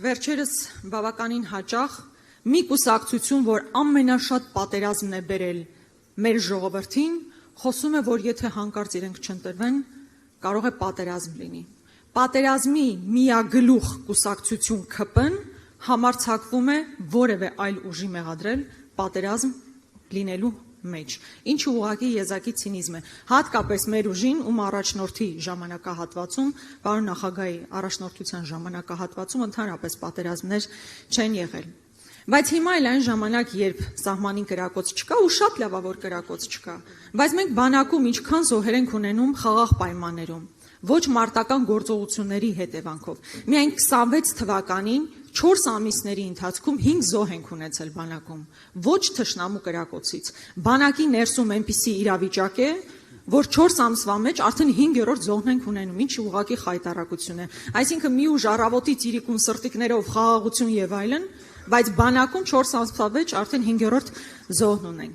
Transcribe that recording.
վերջերս բավականին հաճախ մի կուսակցություն, որ ամենաշատ պատերազմն է բերել մեր ժողովրդին, խոսում է, որ եթե հանկարծ իրենք չընտրվեն, կարող է պատերազմ լինի։ Պատերազմի միագլուխ կուսակցություն ԿՓ-ն համարձակվում է որևէ այլ ուժի մեղադրել պատերազմ լինելու մեջ, ինչը ուղղակի եզակի ցինիզմ է, հատկապես մեր ուժին, ում առաջնորդի ժամանակահատվածում, պարոն նախագահի առաջնորդության ժամանակահատվածում ընդհանրապես պատերազմներ չեն եղել։ Բայց հիմա էլ այն ժամանակ, երբ սահմանին կրակոց չկա, ու շատ լավ է, որ կրակոց չկա, բայց մենք բանակում ինչքան զոհեր ենք ունենում խաղաղ պայմաններում, ոչ մարտական գործողությունների հետևանքով։ Միայն 26 թվականին 4 ամիսների ընթացքում 5 զոհ ենք ունեցել բանակում, ոչ թշնամու կրակոցից։ Բանակի ներսում այնպիսի իրավիճակ է, որ 4 ամսվա մեջ արդեն 5-րդ զոհն ենք ունենում, ինչը ուղղակի խայտարակություն է։ Այսինքն մի ուժ առավոտից իրիկուն սրտիկներով խաղաղություն եւ այլն, բայց բանակում 4 ամսվա մեջ արդեն 5-րդ զոհն ունենք։